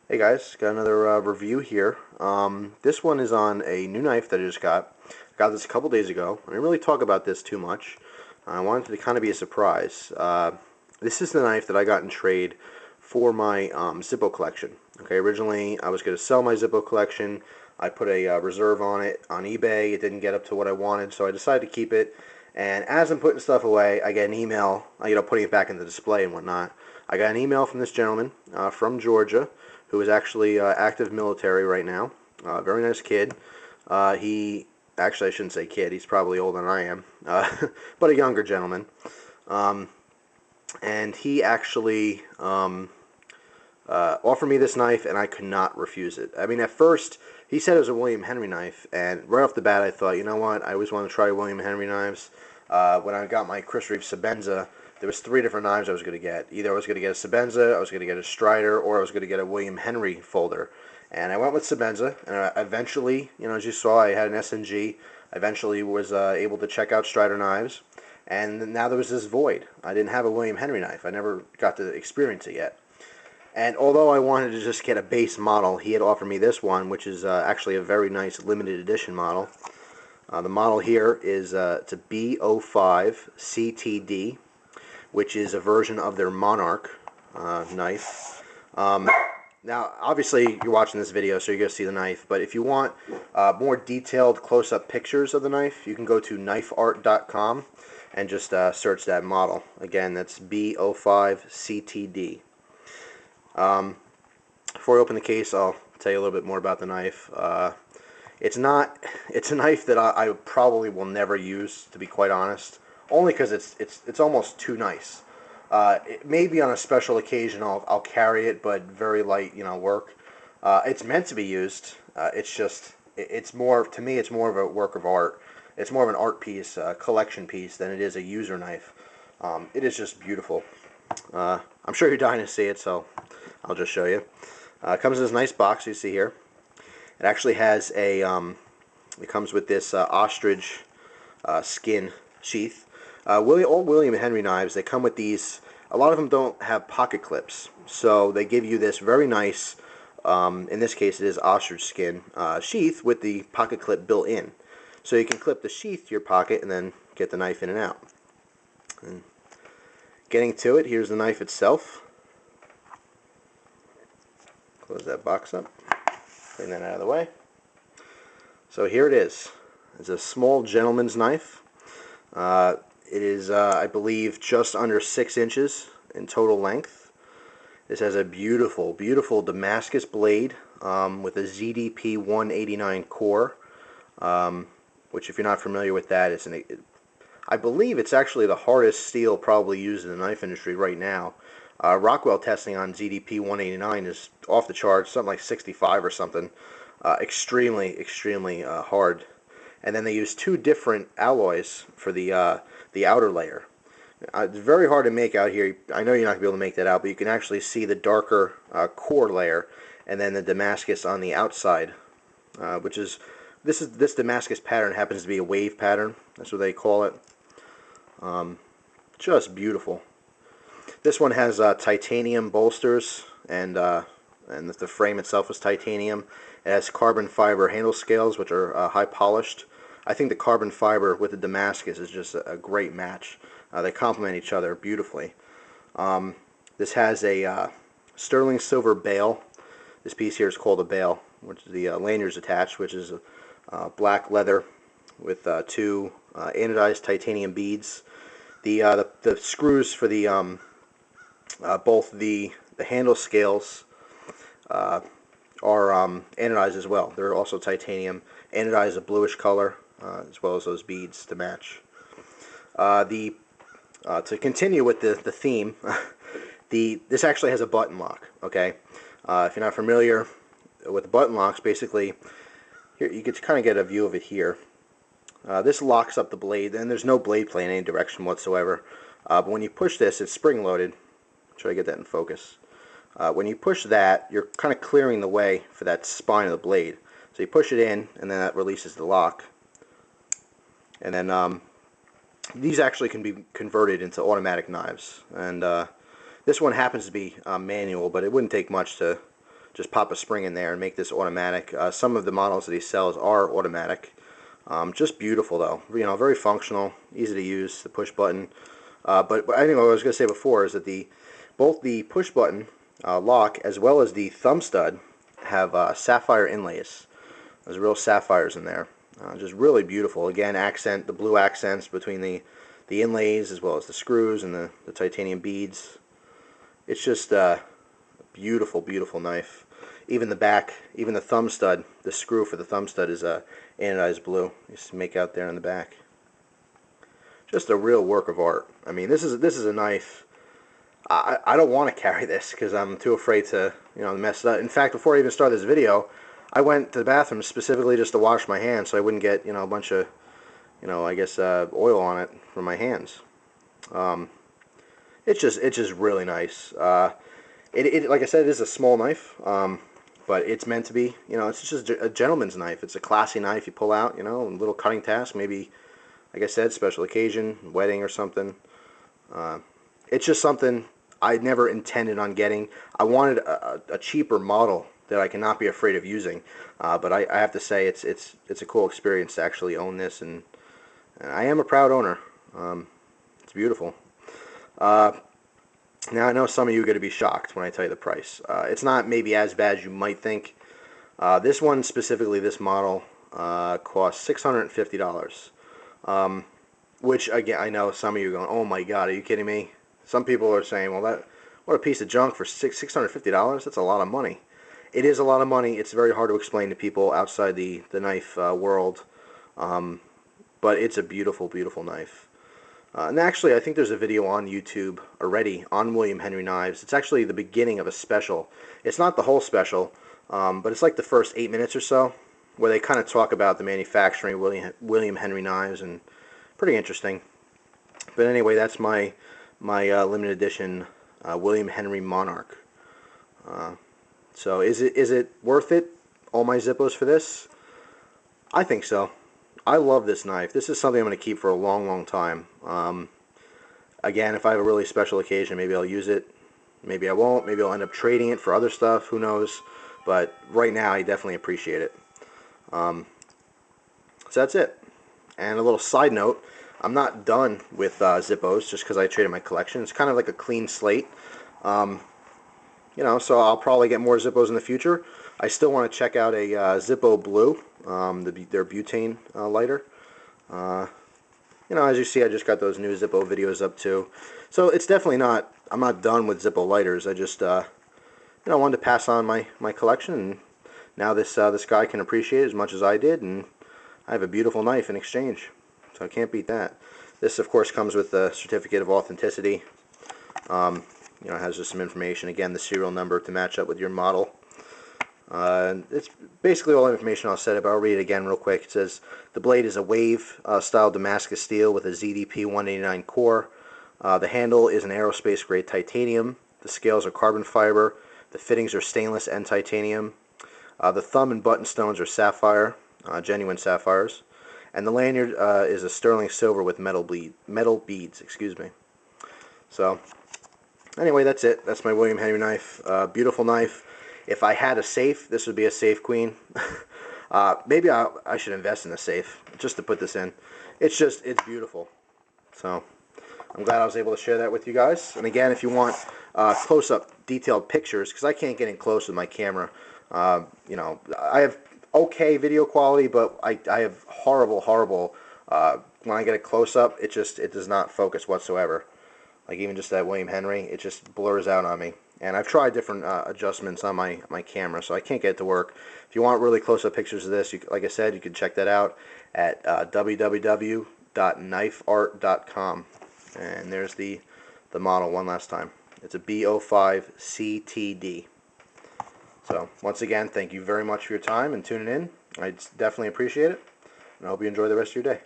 Hey guys, got another review here. This one is on a new knife that I just got. I got this a couple days ago. I didn't really talk about this too much. I wanted it to kind of be a surprise. This is the knife that I got in trade for my Zippo collection. Okay, originally I was going to sell my Zippo collection. I put a reserve on it on eBay. It didn't get up to what I wanted, so I decided to keep it. And as I'm putting stuff away, I get an email, putting it back in the display and whatnot. I got an email from this gentleman from Georgia who is actually active military right now. Very nice kid. He actually, I shouldn't say kid. He's probably older than I am, but a younger gentleman. And he actually offered me this knife, and I could not refuse it. I mean, at first he said it was a William Henry knife, and right off the bat, I thought, you know what? I always want to try William Henry knives. When I got my Chris Reeve Sebenza, there was three different knives I was going to get. Either I was going to get a Sebenza, I was going to get a Strider, or I was going to get a William Henry folder. And I went with Sebenza, and I eventually, as you saw, I had an SNG. I eventually was able to check out Strider knives, and now there was this void. I didn't have a William Henry knife. I never got to experience it yet. And although I wanted to just get a base model, he had offered me this one, which is actually a very nice limited edition model. The model here is it's a B05-CTD, which is a version of their Monarch knife. Now, obviously, you're watching this video, so you're going to see the knife. But if you want more detailed close-up pictures of the knife, you can go to knifeart.com and just search that model. Again, that's B05-CTD. Before I open the case, I'll tell you a little bit more about the knife. It's a knife that I probably will never use, to be quite honest. Only because it's almost too nice. Maybe on a special occasion I'll carry it, but very light, work. It's meant to be used. It's more, to me, it's more of a work of art. It's more of an art piece, a collection piece, than it is a user knife. It is just beautiful. I'm sure you're dying to see it, so I'll just show you. It comes in this nice box you see here. It actually has a, it comes with this ostrich skin sheath. All William Henry knives, they come with these. A lot of them don't have pocket clips, so they give you this very nice, in this case it is ostrich skin sheath with the pocket clip built in. So you can clip the sheath to your pocket and then get the knife in and out. And getting to it, here's the knife itself. Close that box up. Bring that out of the way. So here it is. It's a small gentleman's knife. It is, I believe, just under 6 inches in total length. This has a beautiful, beautiful Damascus blade with a ZDP 189 core, which, if you're not familiar with that, I believe it's actually the hardest steel probably used in the knife industry right now. Rockwell testing on ZDP 189 is off the charts, something like 65 or something. Extremely, extremely hard. And then they use two different alloys for the outer layer. It's very hard to make out here. I know you're not going to be able to make that out, but you can actually see the darker core layer and then the Damascus on the outside, which is this Damascus pattern happens to be a wave pattern. That's what they call it. Just beautiful. This one has titanium bolsters, and the frame itself is titanium. It has carbon fiber handle scales, which are high polished. I think the carbon fiber with the Damascus is just a great match. They complement each other beautifully. This has a sterling silver bail. This piece here is called a bail, which is the lanyards attached, which is black leather with two anodized titanium beads. The screws for the both the handle scales are anodized as well. They're also titanium, anodized a bluish color, as well as those beads to match. To continue with the theme, this actually has a button lock. Okay, if you're not familiar with the button locks, basically, here you can kind of get a view of it here. This locks up the blade, and there's no blade play in any direction whatsoever. But when you push this, it's spring-loaded. Try to get that in focus. When you push that, you're kind of clearing the way for that spine of the blade. So you push it in, and then that releases the lock. And then these actually can be converted into automatic knives. And this one happens to be manual, but it wouldn't take much to just pop a spring in there and make this automatic. Some of the models that he sells are automatic. Just beautiful though, very functional, easy to use, the push button. But I think what I was going to say before is that both the push button lock as well as the thumb stud have sapphire inlays. There's real sapphires in there. Just really beautiful. Again, the blue accents between the inlays as well as the screws and the titanium beads. It's just a beautiful, beautiful knife. Even the back, even the thumb stud, the screw for the thumb stud is anodized blue. You just make out there in the back. Just a real work of art. I mean, this is a knife. I don't want to carry this because I'm too afraid to mess it up. In fact, before I even started this video, I went to the bathroom specifically just to wash my hands so I wouldn't get a bunch of I guess oil on it from my hands. It's just really nice. Like I said, it is a small knife, but it's meant to be. It's just a gentleman's knife. It's a classy knife you pull out. A little cutting task, maybe. Like I said, special occasion, wedding or something. It's just something I never intended on getting. I wanted a cheaper model that I cannot be afraid of using. But I have to say it's a cool experience to actually own this, and I am a proud owner. It's beautiful. Now I know some of you are going to be shocked when I tell you the price. It's not maybe as bad as you might think. This one specifically, this model, costs $650. Which again, I know some of you are going, "Oh my God, are you kidding me?" Some people are saying, "Well, what a piece of junk for $650. That's a lot of money." It is a lot of money. It's very hard to explain to people outside the knife world, but it's a beautiful, beautiful knife. And actually, I think there's a video on YouTube already on William Henry knives. It's actually the beginning of a special. It's not the whole special, but it's like the first 8 minutes or so, where they kind of talk about the manufacturing William Henry knives, and pretty interesting. But anyway, that's my limited edition William Henry Monarch. So is it worth it? All my Zippos for this? I think so. I love this knife. This is something I'm going to keep for a long, long time. Again, if I have a really special occasion, maybe I'll use it. Maybe I won't. Maybe I'll end up trading it for other stuff. Who knows? But right now, I definitely appreciate it. So that's it. And a little side note, I'm not done with Zippos just because I traded my collection. It's kind of like a clean slate. So I'll probably get more Zippos in the future. I still want to check out a Zippo Blue, their butane lighter. As you see, I just got those new Zippo videos up too. So it's definitely not, I'm not done with Zippo lighters. I just, wanted to pass on my collection, and now this guy can appreciate it as much as I did, and I have a beautiful knife in exchange. So I can't beat that. This, of course, comes with a certificate of authenticity. It has just some information. Again, the serial number to match up with your model. It's basically all the information I'll set up. I'll read it again real quick. It says, the blade is a wave style Damascus steel with a ZDP 189 core. The handle is an aerospace grade titanium. The scales are carbon fiber. The fittings are stainless and titanium. The thumb and button stones are sapphire, genuine sapphires. And the lanyard is a sterling silver with metal beads. Excuse me. So anyway, that's it. That's my William Henry knife. Beautiful knife. If I had a safe, this would be a safe queen. Maybe I should invest in a safe just to put this in. It's beautiful. So I'm glad I was able to share that with you guys. And again, if you want close-up detailed pictures, because I can't get in close with my camera. I have okay video quality, but I have horrible. When I get a close-up, it does not focus whatsoever. Like even just that William Henry, it just blurs out on me. And I've tried different adjustments on my camera, so I can't get it to work. If you want really close-up pictures of this, like I said, you can check that out at www.knifeart.com. And there's the model one last time. It's a B05-CTD. So once again, thank you very much for your time and tuning in. I definitely appreciate it, and I hope you enjoy the rest of your day.